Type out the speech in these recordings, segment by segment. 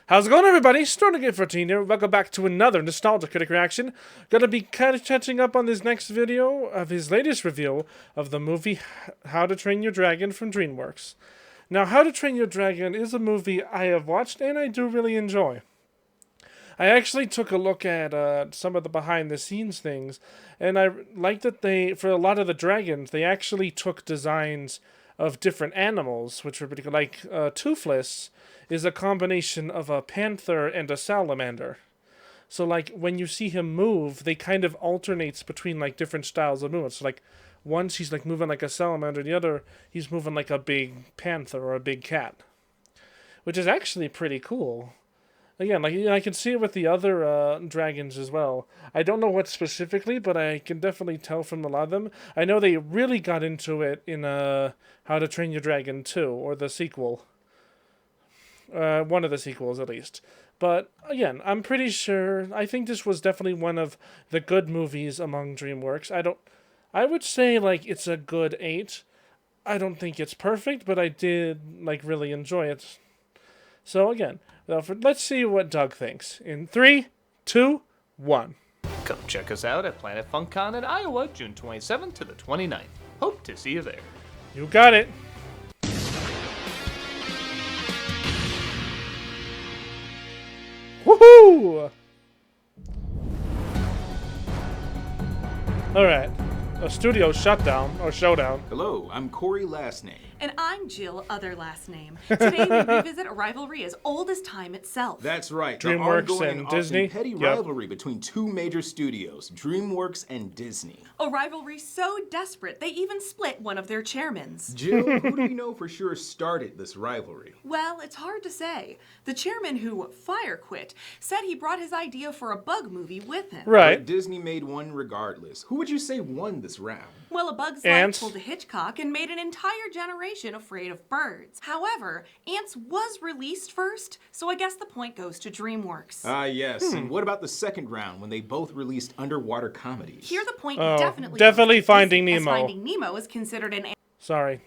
How's it going, everybody? StormeDegree 14 here. Welcome back to another Nostalgia Critic reaction. Gonna be kind of catching up on this next video of his latest review of the movie How to Train Your Dragon from DreamWorks. Now, How to Train Your Dragon is a movie I have watched and I do really enjoy. I actually took a look at some of the behind-the-scenes things, and I liked that for a lot of the dragons, they actually took designs of different animals, which were pretty good. Like, Toothless is a combination of a panther and a salamander. So, like, when you see him move, they kind of alternates between, like, different styles of movement. So, like, once he's, like, moving like a salamander, and the other, he's moving like a big panther or a big cat. Which is actually pretty cool. Again, like, I can see it with the other dragons as well. I don't know what specifically, but I can definitely tell from a lot of them. I know they really got into it in How to Train Your Dragon 2, or the sequel. One of the sequels, at least. But, again, I'm pretty sure, I think this was definitely one of the good movies among DreamWorks. I would say, like, it's a good 8. I don't think it's perfect, but I did, like, really enjoy it. So, again, let's see what Doug thinks. In 3, 2, 1. Come check us out at Planet FunCon in Iowa, June 27th to the 29th. Hope to see you there. You got it. Woohoo! Alright. A studio shutdown, or showdown. Hello, I'm Corey last name. And I'm Jill, other last name. Today we revisit a rivalry as old as time itself. That's right. DreamWorks the ongoing and often Disney? petty Yep. rivalry between two major studios, DreamWorks and Disney. A rivalry so desperate they even split one of their chairmans. Jill, who do we know for sure started this rivalry? Well, it's hard to say. The chairman who fire quit said he brought his idea for a bug movie with him. Right. But Disney made one regardless. Who would you say won this round? Well, A Bug's Ants. Life pulled a Hitchcock and made an entire generation afraid of birds. However, Ants was released first, so I guess the point goes to DreamWorks. Ah, yes. And what about the second round when they both released underwater comedies? Here the point Oh, definitely definitely goes to Finding Disney, as Nemo. Finding Nemo is considered an Sorry,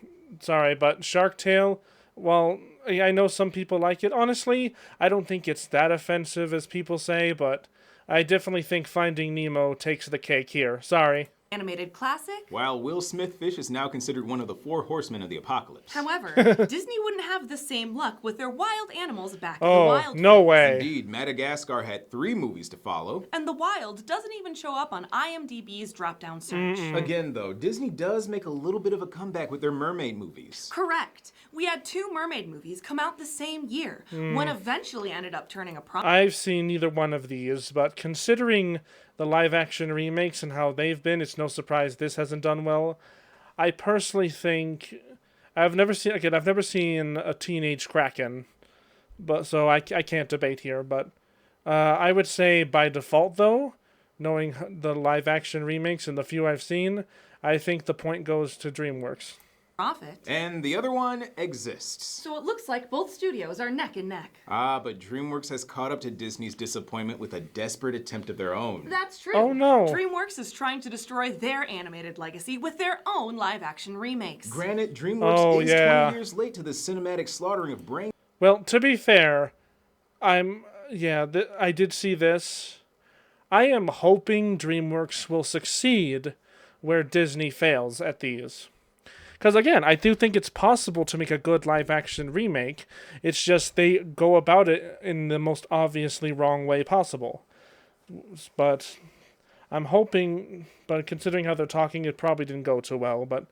but Shark Tale, well, I know some people like it. Honestly, I don't think it's that offensive as people say, but I definitely think Finding Nemo takes the cake here. Sorry. animated classic. While Will Smith Fish is now considered one of the 4 horsemen of the apocalypse. However, Disney wouldn't have the same luck with their wild animals back in the Oh, wild. no way. Indeed, Madagascar had 3 movies to follow. And the wild doesn't even show up on IMDb's drop-down search. Again, though, Disney does make a little bit of a comeback with their mermaid movies. Correct. We had 2 mermaid movies come out the same year. One eventually ended up turning a profit. I've seen neither one of these, but considering the live-action remakes and how they've been, it's no surprise this hasn't done well. I personally think I've never seen a Teenage Kraken, but so I can't debate here. But I would say by default, though, knowing the live-action remakes and the few I've seen, I think the point goes to DreamWorks. And the other one exists. So it looks like both studios are neck and neck. Ah, but DreamWorks has caught up to Disney's disappointment with a desperate attempt of their own. That's true. Oh, no. DreamWorks is trying to destroy their animated legacy with their own live-action remakes. Granted, DreamWorks is yeah. 20 years late to the cinematic slaughtering of brain. Well, to be fair, I did see this. I am hoping DreamWorks will succeed where Disney fails at these. Because, again, I do think it's possible to make a good live-action remake. It's just they go about it in the most obviously wrong way possible. But I'm hoping, but considering how they're talking, it probably didn't go too well. But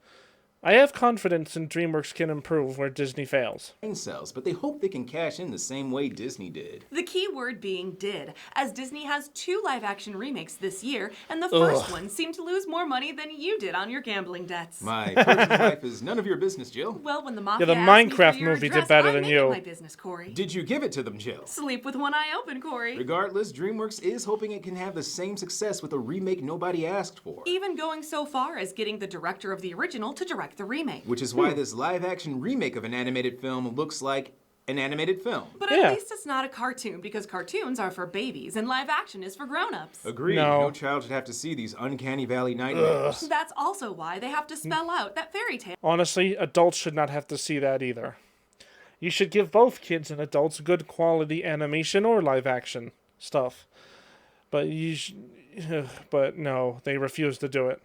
I have confidence in DreamWorks can improve where Disney fails. Cells, but they hope they can cash in the same way Disney did. The key word being did, as Disney has 2 live-action remakes this year, and the first one seemed to lose more money than you did on your gambling debts. My personal life is none of your business, Jill. Well, when the mafia the asked me Minecraft for your movie did address, better I'm than making you. my business, Corey. Did you give it to them, Jill? Sleep with one eye open, Corey. Regardless, DreamWorks is hoping it can have the same success with a remake nobody asked for. Even going so far as getting the director of the original to direct the remake. Which is why this live-action remake of an animated film looks like an animated film. But at least it's not a cartoon, because cartoons are for babies and live action is for grown-ups. Agreed. No. No child should have to see these uncanny valley nightmares. That's also why they have to spell out that fairy tale. Honestly, adults should not have to see that either. You should give both kids and adults good quality animation or live action stuff. But but no, they refuse to do it.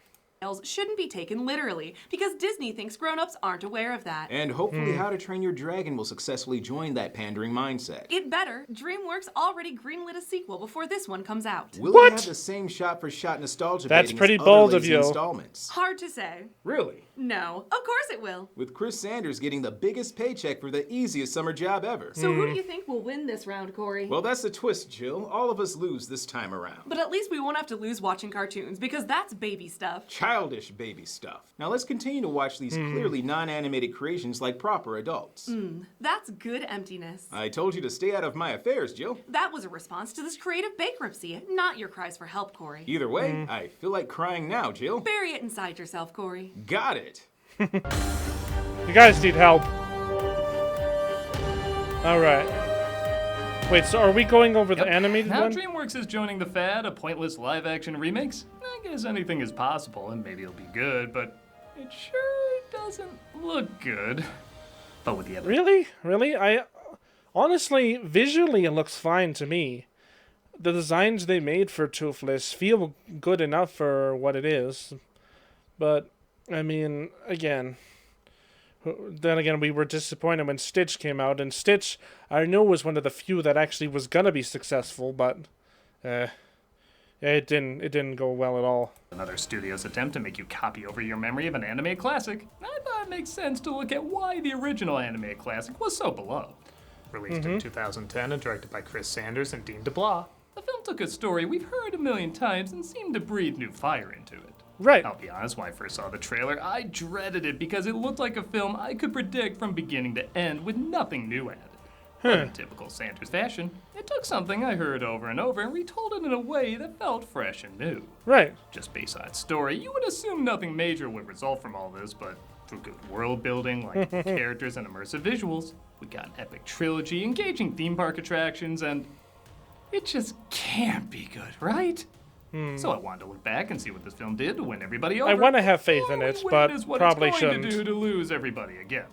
Shouldn't be taken literally, because Disney thinks grown-ups aren't aware of that. And hopefully How to Train Your Dragon will successfully join that pandering mindset. It better. DreamWorks already greenlit a sequel before this one comes out. Will What? it have the same shot-for-shot nostalgia That's baiting pretty as bold other of lazy you. installments? Hard to say. Really? No, of course it will. With Chris Sanders getting the biggest paycheck for the easiest summer job ever. So who do you think will win this round, Corey? Well, that's the twist, Jill. All of us lose this time around. But at least we won't have to lose watching cartoons, because that's baby stuff. Childish baby stuff. Now let's continue to watch these clearly non-animated creations like proper adults. That's good emptiness. I told you to stay out of my affairs, Jill. That was a response to this creative bankruptcy, not your cries for help, Corey. Either way, I feel like crying now, Jill. Bury it inside yourself, Corey. Got it. You guys need help. Alright. Wait, so are we going over the animated Now one? DreamWorks is joining the fad of pointless live-action remakes. I guess anything is possible, and maybe it'll be good, but it sure doesn't look good. But with the other... Really? Really? Honestly, visually it looks fine to me. The designs they made for Toothless feel good enough for what it is. But, I mean, then again, we were disappointed when Stitch came out, and Stitch, I know, was one of the few that actually was gonna be successful, but it didn't go well at all. Another studio's attempt to make you copy over your memory of an anime classic. I thought it makes sense to look at why the original anime classic was so beloved. Released in 2010 and directed by Chris Sanders and Dean DeBlois, the film took a story we've heard a million times and seemed to breathe new fire into it. Right. I'll be honest, when I first saw the trailer, I dreaded it because it looked like a film I could predict from beginning to end with nothing new added. But in typical Sanders fashion, it took something I heard over and over and retold it in a way that felt fresh and new. Right. Just based on its story, you would assume nothing major would result from all this, but through good world building, like characters and immersive visuals, we got an epic trilogy, engaging theme park attractions, and it just can't be good, right? So I wanted to look back and see what this film did to win everybody over. I want to have faith in or it, win but is what probably it's going shouldn't. to do to lose everybody again.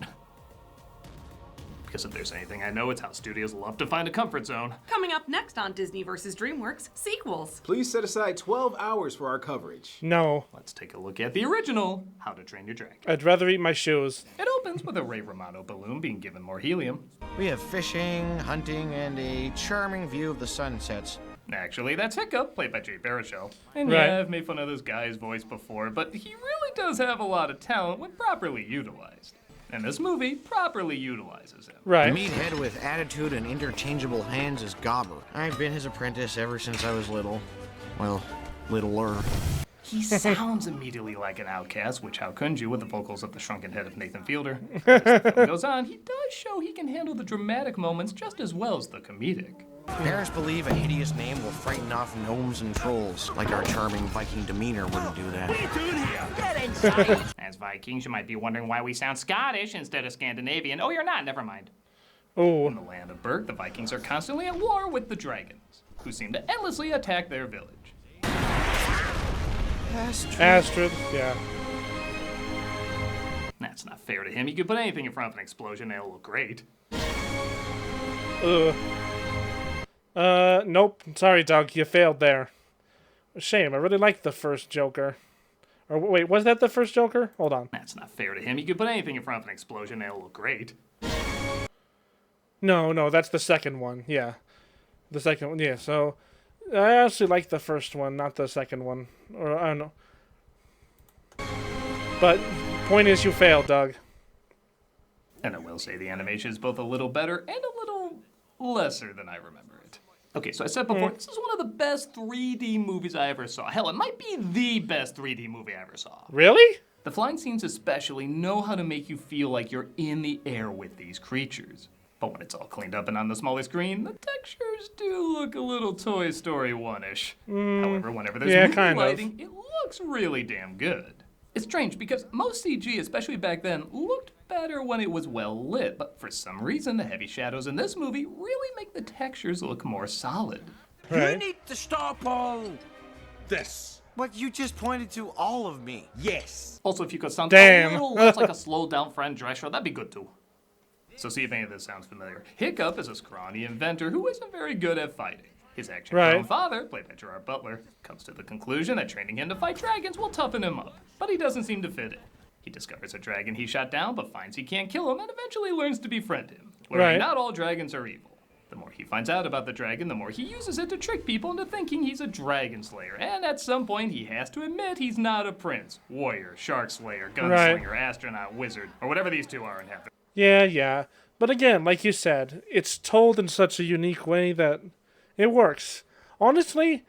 Because if there's anything I know, it's how studios love to find a comfort zone. Coming up next on Disney vs. DreamWorks, sequels. Please set aside 12 hours for our coverage. No. Let's take a look at the original, How to Train Your Dragon. I'd rather eat my shoes. It opens with a Ray Romano balloon being given more helium. We have fishing, hunting, and a charming view of the sunsets. Actually, that's Hiccup, played by Jay Baruchel. And Right. yeah, I've made fun of this guy's voice before, but he really does have a lot of talent when properly utilized. And this movie properly utilizes him. The Right. meathead with attitude and interchangeable hands is Gobber. I've been his apprentice ever since I was little. Well, littler. He sounds immediately like an outcast, which how couldn't you with the vocals of the shrunken head of Nathan Fielder? As the film goes on, he does show he can handle the dramatic moments just as well as the comedic. Parents believe a hideous name will frighten off gnomes and trolls. Like our charming Viking demeanor wouldn't do that. As Vikings, you might be wondering why we sound Scottish instead of Scandinavian. Oh, you're not, never mind. Oh. In the land of Berg, the Vikings are constantly at war with the dragons, who seem to endlessly attack their village. Astrid. Yeah. That's not fair to him. You could put anything in front of an explosion and it'll look great. Ugh. Nope. Sorry, Doug. You failed there. Shame. I really liked the first Joker. Or wait, was that the first Joker? Hold on. That's not fair to him. You could put anything in front of an explosion and it'll look great. No, that's the second one. Yeah. The second one. Yeah, so I actually like the first one, not the second one. Or I don't know. But point is you failed, Doug. And I will say the animation is both a little better and a little lesser than I remember it. Okay, so I said before, this is one of the best 3D movies I ever saw. Hell, it might be the best 3D movie I ever saw. Really? The flying scenes especially know how to make you feel like you're in the air with these creatures. But when it's all cleaned up and on the smaller screen, the textures do look a little Toy Story 1-ish. However, whenever there's movie kind of. lighting, it looks really damn good. It's strange because most CG, especially back then, looked better when it was well lit, but for some reason the heavy shadows in this movie really make the textures look more solid. Right. You need to stop all this. But you just pointed to all of me. Yes. Also, if you could sound Damn. a little less like a slowed down Fran Drescher, that'd be good too. So see if any of this sounds familiar. Hiccup is a scrawny inventor who isn't very good at fighting. His action-prone father, played by Gerard Butler, comes to the conclusion that training him to fight dragons will toughen him up, but he doesn't seem to fit in. He discovers a dragon he shot down, but finds he can't kill him, and eventually learns to befriend him. Learning not all dragons are evil. The more he finds out about the dragon, the more he uses it to trick people into thinking he's a dragon slayer. And at some point, he has to admit he's not a prince, warrior, shark slayer, gunslinger, astronaut, wizard, or whatever these two are in heaven. Yeah. But again, like you said, it's told in such a unique way that it works. Honestly,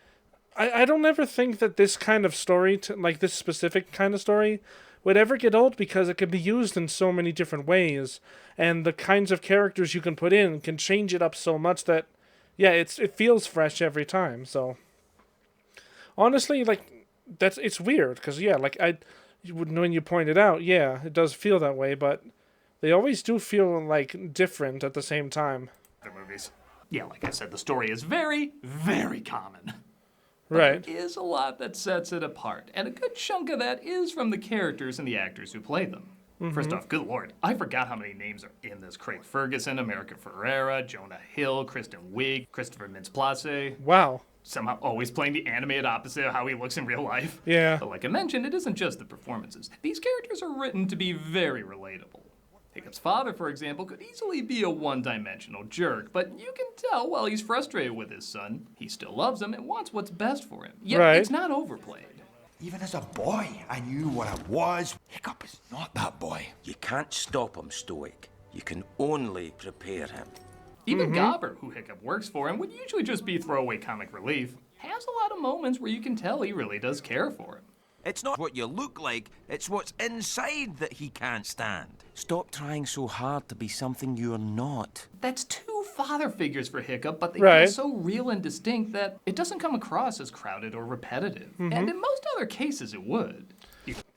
I don't ever think that this kind of story, like this specific kind of story, would ever get old because it can be used in so many different ways. And the kinds of characters you can put in can change it up so much that, yeah, it feels fresh every time. So, honestly, like, it's weird. Because, yeah, like, when you pointed out, yeah, it does feel that way. But they always do feel, like, different at the same time. Other movies. Yeah, like I said, the story is very, very common. Right. There is a lot that sets it apart, and a good chunk of that is from the characters and the actors who play them. First off, good lord, I forgot how many names are in this. Craig Ferguson, America Ferrera, Jonah Hill, Kristen Wiig, Christopher Mintz-Plasse. Wow. Somehow always playing the animated opposite of how he looks in real life. Yeah. But like I mentioned, it isn't just the performances. These characters are written to be very relatable. Hiccup's father, for example, could easily be a one-dimensional jerk, but you can tell while he's frustrated with his son, he still loves him and wants what's best for him. Yet it's not overplayed. Even as a boy, I knew what I was. Hiccup is not that boy. You can't stop him, Stoic. You can only prepare him. Even Gobber, who Hiccup works for him, would usually just be throwaway comic relief, has a lot of moments where you can tell he really does care for him. It's not what you look like, it's what's inside that he can't stand. Stop trying so hard to be something you're not. That's two father figures for Hiccup, but they feel so real and distinct that it doesn't come across as crowded or repetitive. And in most other cases, it would.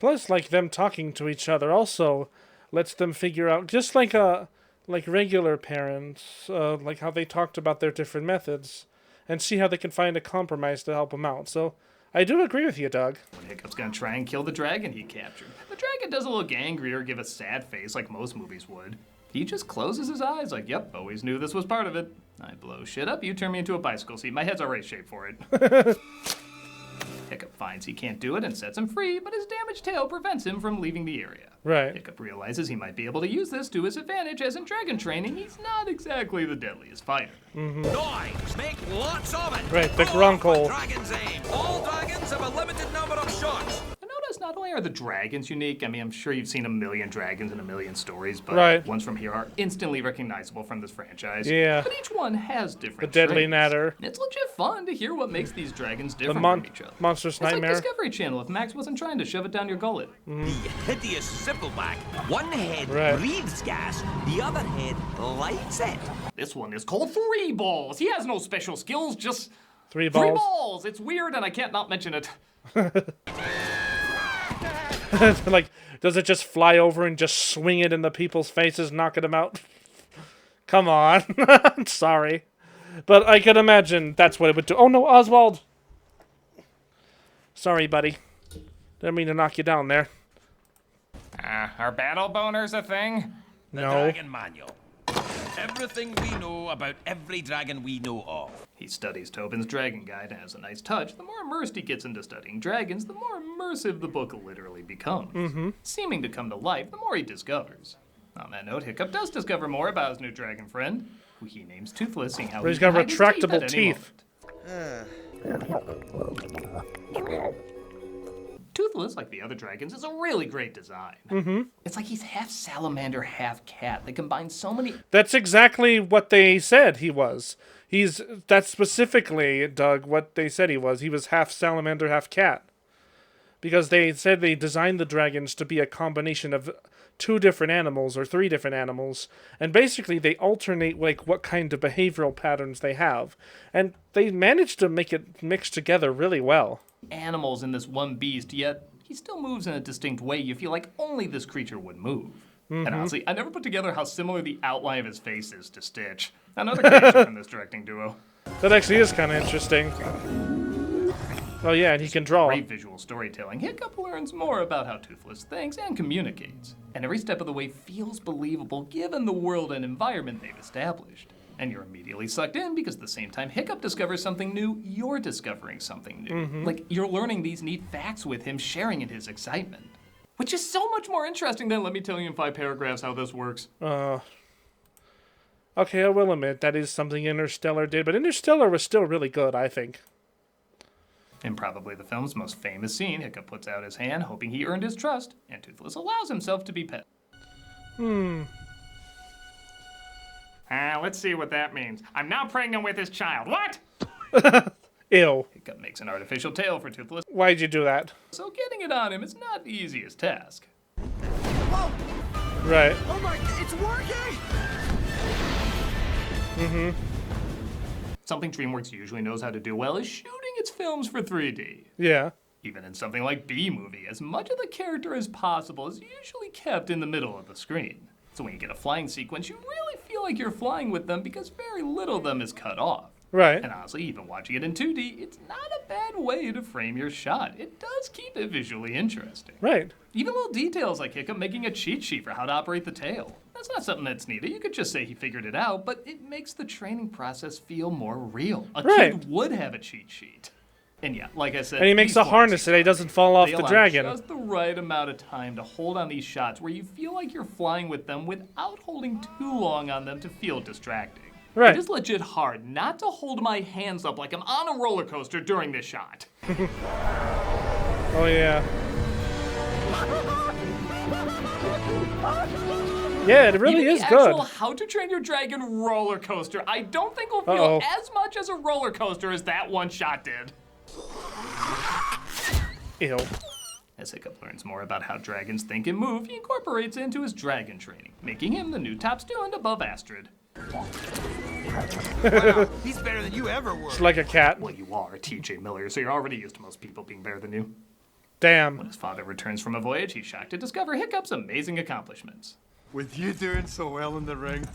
Plus, like, them talking to each other also lets them figure out, just like regular parents, like how they talked about their different methods, and see how they can find a compromise to help them out. So, I do agree with you, Doug. When Hiccup's gonna try and kill the dragon he captured, the dragon doesn't look angry or give a sad face like most movies would. He just closes his eyes like, yep, always knew this was part of it. I blow shit up, you turn me into a bicycle seat. My head's already shaped for it. Hiccup finds he can't do it and sets him free, but his damaged tail prevents him from leaving the area. Hiccup realizes he might be able to use this to his advantage, as in dragon training, he's not exactly the deadliest fighter. Dogs, make lots of it. The Grunkle. Dragon's aim. All dragons have a limited number of shots. Notice not only are the dragons unique, I mean, I'm sure you've seen a million dragons in a million stories, but ones from here are instantly recognizable from this franchise. Yeah. But each one has different The Deadly traits. Natter. It's legit fun to hear what makes these dragons different The from each other. Monstrous Nightmare. It's like Discovery Channel if Max wasn't trying to shove it down your gullet. The hideous Zippleback. One head breathes gas, the other head lights it. This one is called Three Balls. He has no special skills, just Three balls. 3 balls. It's weird and I can't not mention it. Like, does it just fly over and just swing it in the people's faces, knocking them out? Come on. Sorry. But I could imagine that's what it would do. Oh no, Oswald! Sorry, buddy. Didn't mean to knock you down there. Are battle boners a thing? The No. Dragon Manual. Everything we know about every dragon we know of. He studies Tobin's Dragon Guide and has a nice touch. The more immersed he gets into studying dragons, the more immersive the book literally becomes. Seeming to come to life, the more he discovers. On that note, Hiccup does discover more about his new dragon friend, who he names Toothless, seeing how He's he got can hide his retractable at any teeth. moment. Toothless, like the other dragons, is a really great design. It's like he's half salamander, half cat. They combine so many... That's exactly what they said he was. That's specifically, Doug, what they said he was. He was half salamander, half cat. Because they said they designed the dragons to be a combination of 2 different animals or 3 different animals. And basically they alternate like what kind of behavioral patterns they have. And they managed to make it mix together really well. Animals in this one beast, yet he still moves in a distinct way you feel like only this creature would move. And honestly, I never put together how similar the outline of his face is to Stitch. Another creation from this directing duo. That actually is kind of interesting. Oh yeah, and he can draw. Great visual storytelling. Hiccup learns more about how Toothless thinks and communicates. and every step of the way feels believable given the world and environment they've established. And you're immediately sucked in because at the same time Hiccup discovers something new, you're discovering something new. Like, you're learning these neat facts with him, sharing in his excitement. Which is so much more interesting than let me tell you in 5 paragraphs how this works. Okay, I will admit, that is something Interstellar did, but Interstellar was still really good, I think. In probably the film's most famous scene, Hiccup puts out his hand, hoping he earned his trust, and Toothless allows himself to be pet. Let's see what that means. I'm now pregnant with his child. What? Ew. Hiccup makes an artificial tail for Toothless, Why'd you do that? so getting it on him is not the easiest task. Whoa! Right. Oh my, it's working! Something DreamWorks usually knows how to do well is shooting its films for 3D. Yeah. Even in something like B-Movie, as much of the character as possible is usually kept in the middle of the screen. So when you get a flying sequence, you really feel like you're flying with them because very little of them is cut off. Right. And honestly, even watching it in 2D, it's not a bad way to frame your shot. It does keep it visually interesting. Right. Even little details like Hiccup making a cheat sheet for how to operate the tail. That's not something that's needed. You could just say he figured it out, but it makes the training process feel more real. A kid would have a cheat sheet. And yeah, like I said, And he makes a harness so that he doesn't fall off they the allow dragon. just the right amount of time to hold on these shots where you feel like you're flying with them without holding too long on them to feel distracting. Right. It is legit hard not to hold my hands up like I'm on a roller coaster during this shot. Oh, yeah. Yeah, it really Even is the good. actual How to Train Your Dragon roller coaster, I don't think will feel as much as a roller coaster as that one shot did. Ew. As Hiccup learns more about how dragons think and move, he incorporates it into his dragon training, making him the new top student above Astrid. Wow, he's better than you ever were. It's like a cat. Well, you are TJ Miller, so you're already used to most people being better than you. Damn. When his father returns from a voyage, he's shocked to discover Hiccup's amazing accomplishments. With you doing so well in the ring,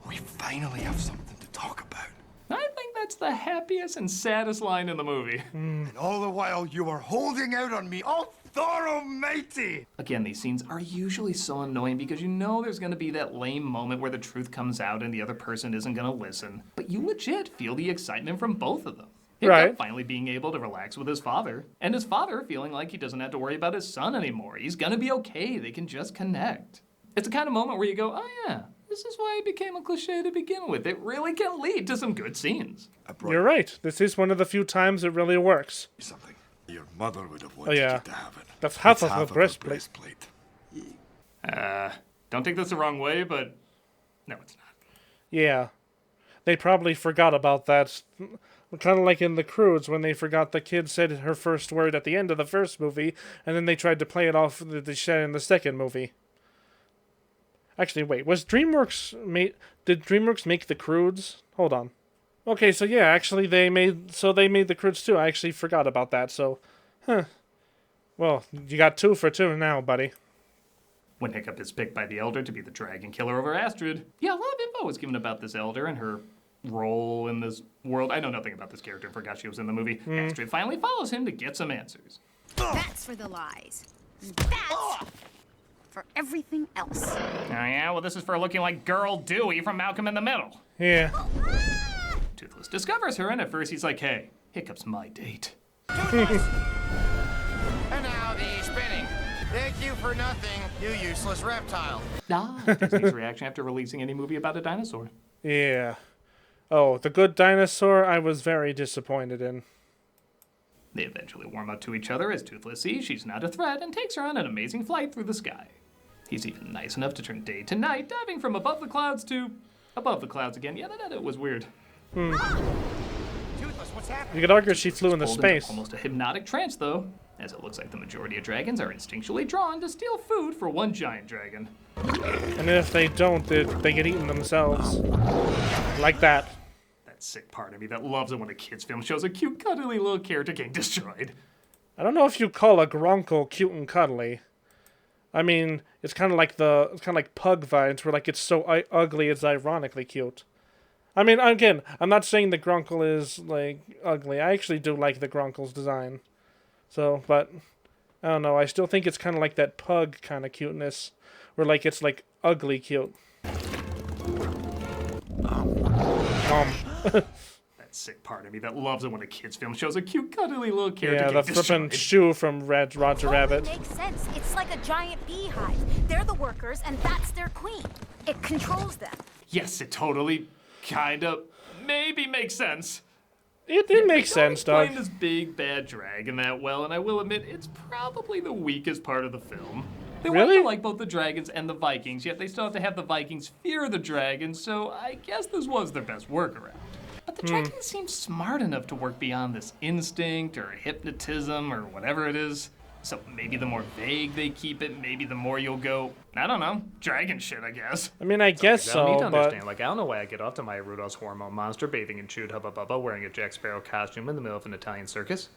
we finally have something to talk about. I think that's the happiest and saddest line in the movie. And all the while you are holding out on me, oh Thor almighty! Again, these scenes are usually so annoying because you know there's gonna be that lame moment where the truth comes out and the other person isn't gonna listen. But you legit feel the excitement from both of them. Hiccup Right. finally being able to relax with his father, and his father feeling like he doesn't have to worry about his son anymore. He's gonna be okay, they can just connect. It's the kind of moment where you go, oh yeah, this is why it became a cliche to begin with. It really can lead to some good scenes. I brought You're right. This is one of the few times it really works. you something. Your mother would have wanted yeah. you to have it. That's half It's of a breastplate. Don't take this the wrong way, but no, it's not. Yeah. They probably forgot about that. Kind of like in The Croods when they forgot the kid said her first word at the end of the first movie, and then they tried to play it off that they said in the second movie. Actually, wait, was DreamWorks did DreamWorks make The Croods? Hold on. Okay, so yeah, actually they made The Croods too. I actually forgot about that. So, well, you got 2 for 2 now, buddy. When Hiccup is picked by the Elder to be the dragon killer over Astrid, yeah, a lot of info was given about this Elder and her role in this world. I know nothing about this character, forgot she was in the movie. Astrid finally follows him to get some answers. That's for the lies. And that's for everything else. Oh yeah, well this is for looking like Girl Dewey from Malcolm in the Middle. Yeah. Toothless discovers her, and at first he's like, hey, Hiccup's my date. And now the spinning. Thank you for nothing, you useless reptile. Disney's reaction after releasing any movie about a dinosaur. Yeah. Oh, The Good Dinosaur I was very disappointed in. They eventually warm up to each other as Toothless sees she's not a threat and takes her on an amazing flight through the sky. He's even nice enough to turn day to night, diving from above the clouds to above the clouds again. Yeah, that was weird. Toothless, what's happening? You could argue she flew into Pulled into space. almost a hypnotic trance, though, as it looks like the majority of dragons are instinctually drawn to steal food for one giant dragon. And if they don't, they get eaten themselves. Like that. That sick part of me that loves it when a kid's film shows a cute, cuddly little character getting destroyed. I don't know if you call a Gronko cute and cuddly. I mean, it's kind of like Pug vibes, where like it's so ugly it's ironically cute. I mean, again, I'm not saying the Gronkle is like ugly. I actually do like the Gronkle's design. So, but I don't know. I still think it's kind of like that pug kind of cuteness, where like it's like ugly cute. That sick part of me that loves it when a kid's film shows a cute, cuddly little character. Yeah, the get flippin' destroyed. shoe from Roger Rabbit. Makes sense. It's like a giant beehive. They're the workers, and that's their queen. It controls them. Yes, it totally, kind of, maybe makes sense. It makes sense, Doug. Doug. This big bad dragon that well, and I will admit it's probably the weakest part of the film. They want Really? you to like both the dragons and the Vikings, yet they still have to have the Vikings fear the dragons, so I guess this was their best workaround. But the dragons seem smart enough to work beyond this instinct or hypnotism or whatever it is. So maybe the more vague they keep it, maybe the more you'll go, I don't know, dragon shit, I guess. I mean, I guess I don't need to so, understand. but Like, I don't know why I get off to my Rudolph's hormone monster bathing in chewed Hubba Bubba wearing a Jack Sparrow costume in the middle of an Italian circus.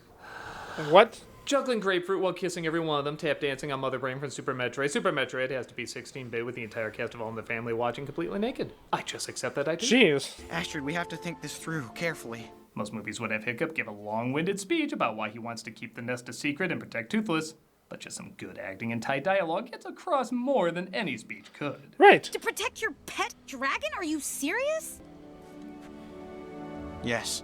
what? Juggling grapefruit while kissing every one of them, tap dancing on Mother Brain from Super Metroid. Super Metroid has to be 16-bit with the entire cast of All in the Family watching completely naked. I just accept that I do. Jeez. Astrid, we have to think this through carefully. Most movies would have Hiccup give a long-winded speech about why he wants to keep the nest a secret and protect Toothless, but just some good acting and tight dialogue gets across more than any speech could. Right. To protect your pet dragon? Are you serious? Yes.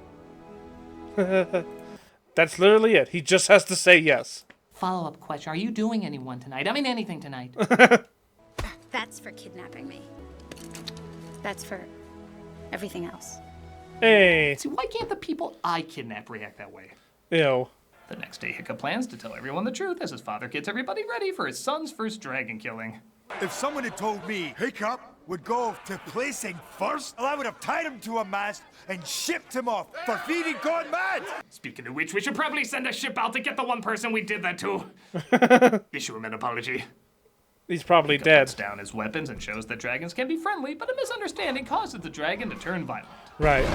That's literally it. He just has to say yes. Follow-up question, are you doing anyone tonight? I mean anything tonight. That's for kidnapping me. That's for everything else. Hey. See, why can't the people I kidnap react that way? Ew. The next day, Hiccup plans to tell everyone the truth as his father gets everybody ready for his son's first dragon killing. If someone had told me Hiccup would go to placing first, well, I would have tied him to a mast and shipped him off for feeding gone mad. Speaking of which, we should probably send a ship out to get the one person we did that to. Issue him an apology. He's probably Hiccup dead. puts down his weapons and shows that dragons can be friendly, but a misunderstanding causes the dragon to turn violent. Right.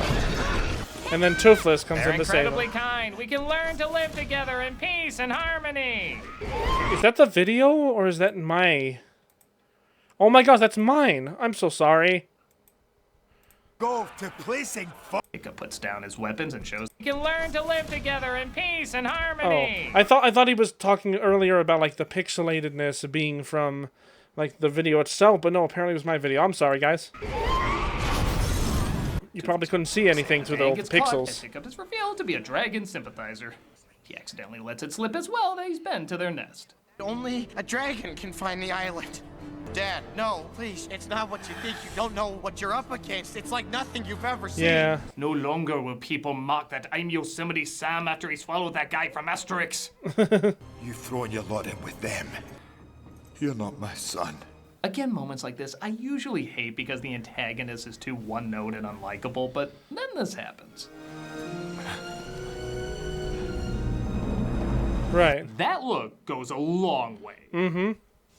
And then Toothless comes They're in to save incredibly him. kind. We can learn to live together in peace and harmony. Is that the video, or is that my... Oh my gosh, that's mine. I'm so sorry. Go to placing first. Hiccup puts down his weapons and shows we can learn to live together in peace and Oh, harmony. I thought he was talking earlier about like the pixelatedness being from like the video itself, but no, apparently it was my video. I'm sorry, guys. You probably couldn't see anything through the Dragon old gets caught as pixels. Hiccup is revealed to be a dragon sympathizer. He accidentally lets it slip as well that he's been to their nest. Only a dragon can find the island. Dad, no, please. It's not what you think. You don't know what you're up against. It's like nothing you've ever seen. Yeah. No longer will people mock that I'm Yosemite Sam after he swallowed that guy from Asterix. You throwing your lot in with them. You're not my son. Again, moments like this I usually hate because the antagonist is too one-note and unlikable, but then this happens. Right. That look goes a long way. Mm-hmm.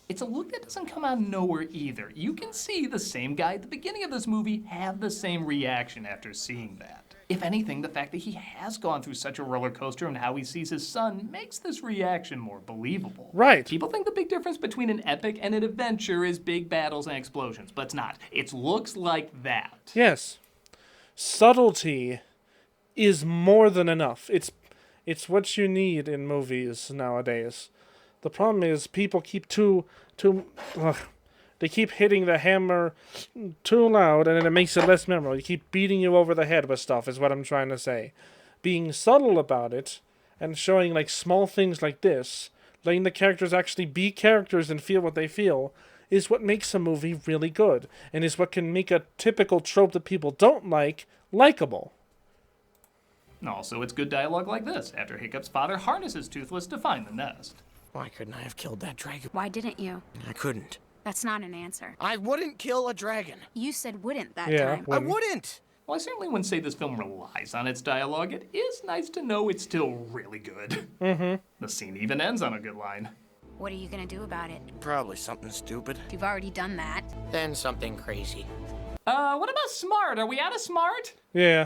It's a look that doesn't come out of nowhere either. You can see the same guy at the beginning of this movie have the same reaction after seeing that. If anything, the fact that he has gone through such a roller coaster and how he sees his son makes this reaction more believable. Right. People think the big difference between an epic and an adventure is big battles and explosions, but it's not. It looks like that. Yes. Subtlety is more than enough. It's what you need in movies nowadays. The problem is people keep they keep hitting the hammer too loud, and then it makes it less memorable. You keep beating you over the head with stuff, is what I'm trying to say. Being subtle about it, and showing like small things like this, letting the characters actually be characters and feel what they feel, is what makes a movie really good, and is what can make a typical trope that people don't like, likable. Also, it's good dialogue like this, after Hiccup's father harnesses Toothless to find the nest. Why couldn't I have killed that dragon? Why didn't you? I couldn't. That's not an answer. I wouldn't kill a dragon. You said wouldn't that Yeah. time. I wouldn't. Well, I certainly wouldn't say this film relies on its dialogue. It is nice to know it's still really good. Mm-hmm. The scene even ends on a good line. What are you gonna do about it? Probably something stupid. You've already done that. Then something crazy. What about smart? Are we out of smart? Yeah.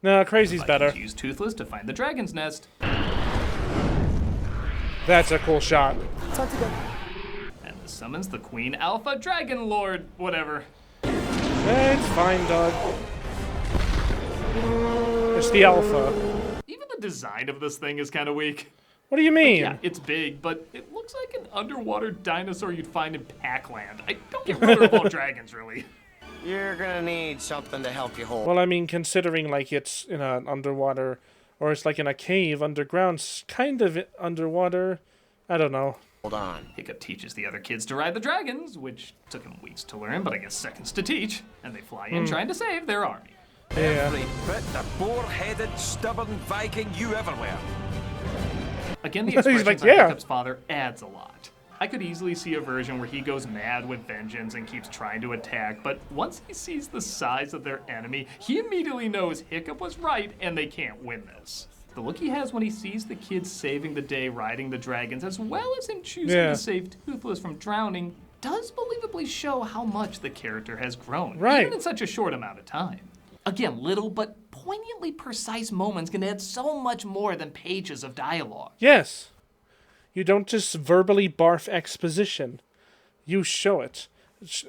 No, crazy's better. Vikings use Toothless to find the dragon's nest. That's a cool shot. And this summons the Queen Alpha Dragon Lord, whatever. It's fine, Doug. It's the alpha. Even the design of this thing is kind of weak. What do you mean? Yeah, it's big, but it looks like an underwater dinosaur you'd find in Pac-Land. I don't get rid of all dragons, really. You're gonna need something to help you hold. Well, I mean, considering like it's in an underwater, or it's like in a cave underground, kind of underwater. I don't know. Hold on. Hiccup teaches the other kids to ride the dragons, which took him weeks to learn, but I guess seconds to teach, and they fly in trying to save their army. Every bit the boar-headed, stubborn Viking you ever were. Again, the expressions like, on yeah. Hiccup's father adds a lot. I could easily see a version where he goes mad with vengeance and keeps trying to attack, but once he sees the size of their enemy, he immediately knows Hiccup was right and they can't win this. The look he has when he sees the kids saving the day riding the dragons, as well as him choosing to save Toothless from drowning, does believably show how much the character has grown, even in such a short amount of time. Again, little but poignantly precise moments can add so much more than pages of dialogue. Yes. You don't just verbally barf exposition. You show it.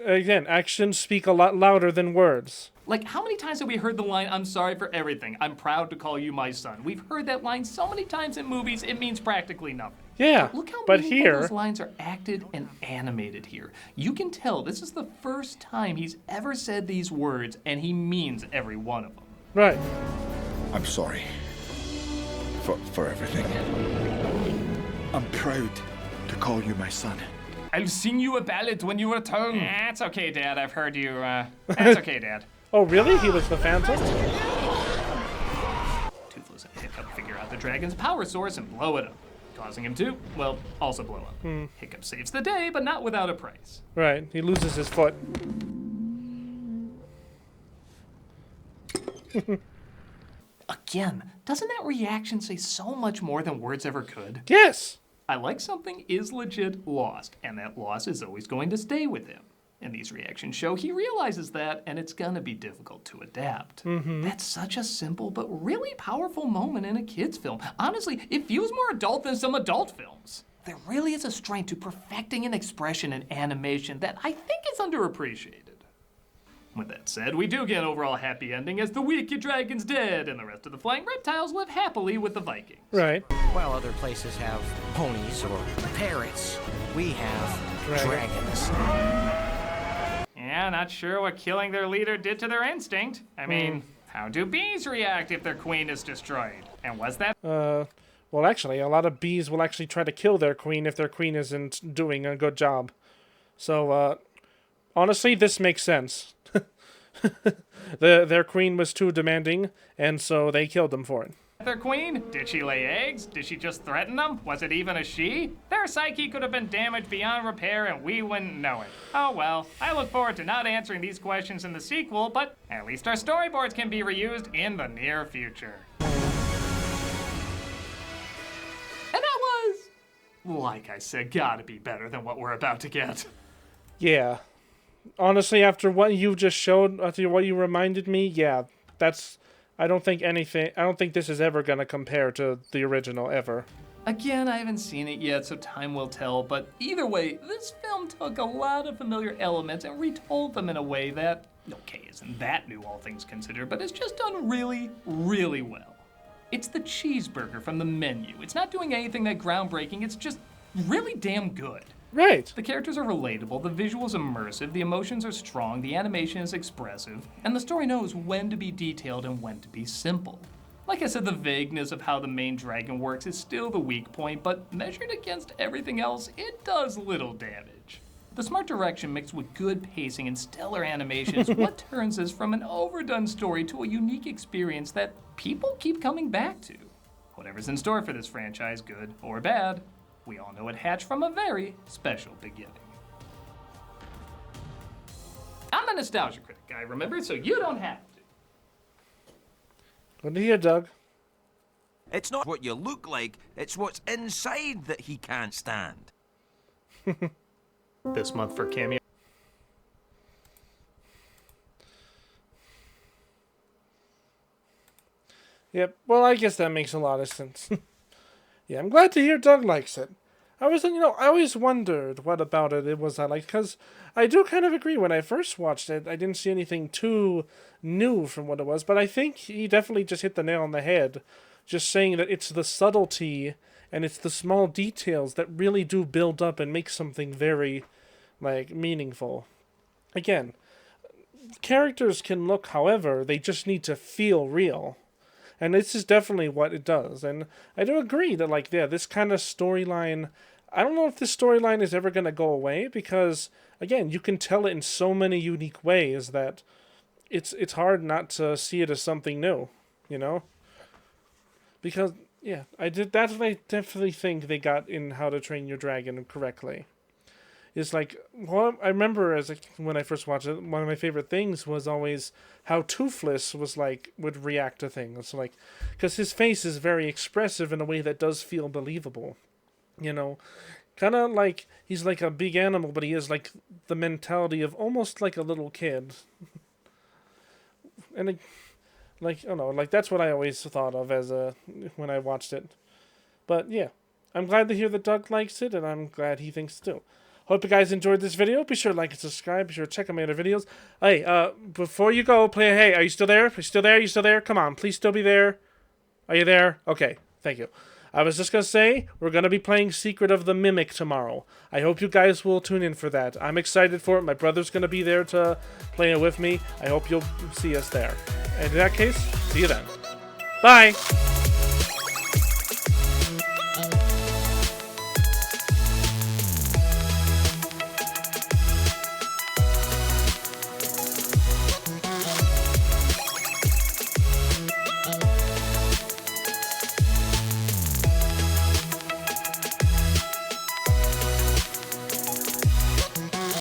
Again, actions speak a lot louder than words. Like, how many times have we heard the line, "I'm sorry for everything. I'm proud to call you my son"? We've heard that line so many times in movies, it means practically nothing. Yeah, Look how but meaningful here... those lines are acted and animated here. You can tell this is the first time he's ever said these words, and he means every one of them. Right. I'm sorry for everything. I'm proud to call you my son. I'll sing you a ballad when you return. That's okay, Dad. I've heard you. That's okay, Dad. Oh, really? He was the Phantom? Toothless and Hiccup figure out the dragon's power source and blow it up, causing him to, well, also blow up. Hiccup saves the day, but not without a price. Right. He loses his foot. Again, doesn't that reaction say so much more than words ever could? Yes! I like something is legit lost, and that loss is always going to stay with him. In these reactions show, he realizes that, and it's gonna be difficult to adapt. That's such a simple but really powerful moment in a kid's film. Honestly, it feels more adult than some adult films. There really is a strength to perfecting an expression in animation that I think is underappreciated. With that said, we do get an overall happy ending as the wicked dragon's dead, and the rest of the flying reptiles live happily with the Vikings. Right. While other places have ponies or parrots, we have dragons. Yeah, not sure what killing their leader did to their instinct. I mean, how do bees react if their queen is destroyed? And was that... Well, actually, a lot of bees will actually try to kill their queen if their queen isn't doing a good job. So, honestly, this makes sense. Their queen was too demanding, and so they killed them for it. Their queen? Did she lay eggs? Did she just threaten them? Was it even a she? Their psyche could have been damaged beyond repair and we wouldn't know it. Oh well, I look forward to not answering these questions in the sequel, but at least our storyboards can be reused in the near future. And that was, like I said, gotta be better than what we're about to get. Yeah. Honestly, after what you just showed, after what you reminded me, yeah, that's... I don't think this is ever gonna compare to the original, ever. Again, I haven't seen it yet, so time will tell, but either way, this film took a lot of familiar elements and retold them in a way that, okay, isn't that new, all things considered, but it's just done really, really well. It's the cheeseburger from the menu. It's not doing anything that groundbreaking, it's just really damn good. Right. The characters are relatable, the visuals immersive, the emotions are strong, the animation is expressive, and the story knows when to be detailed and when to be simple. Like I said, the vagueness of how the main dragon works is still the weak point, but measured against everything else, it does little damage. The smart direction mixed with good pacing and stellar animation is what turns this from an overdone story to a unique experience that people keep coming back to. Whatever's in store for this franchise, good or bad, we all know it hatched from a very special beginning. I'm a nostalgia critic, guy, remember? So you don't have to. Good to hear, Doug. It's not what you look like, it's what's inside that he can't stand. This month for cameo. Yep, well, I guess that makes a lot of sense. Yeah, I'm glad to hear Doug likes it. I always wondered what about it was I liked, because I do kind of agree. When I first watched it, I didn't see anything too new from what it was, but I think he definitely just hit the nail on the head, just saying that it's the subtlety And it's the small details that really do build up and make something very, like, meaningful. Again, characters can look however, they just need to feel real. And this is definitely what it does. And I do agree that, like, yeah, this kind of storyline, I don't know if this storyline is ever going to go away, because, again, you can tell it in so many unique ways that it's hard not to see it as something new, you know? Because, yeah, that's what I definitely think they got in How to Train Your Dragon correctly. It's like, well, I remember when I first watched it, one of my favorite things was always how Toothless would react to things, like, because his face is very expressive in a way that does feel believable, you know, kind of like he's like a big animal, but he has like the mentality of almost like a little kid, and like, I don't know, like that's what I always thought of when I watched it, but yeah, I'm glad to hear that Doug likes it, and I'm glad he thinks too. Hope you guys enjoyed this video. Be sure to like and subscribe. Be sure to check out my other videos. Hey, before you go, hey, are you still there? Are you still there? Are you still there? Come on, please still be there. Are you there? Okay, thank you. I was just going to say, we're going to be playing Secret of the Mimic tomorrow. I hope you guys will tune in for that. I'm excited for it. My brother's going to be there to play it with me. I hope you'll see us there. And in that case, see you then. Bye!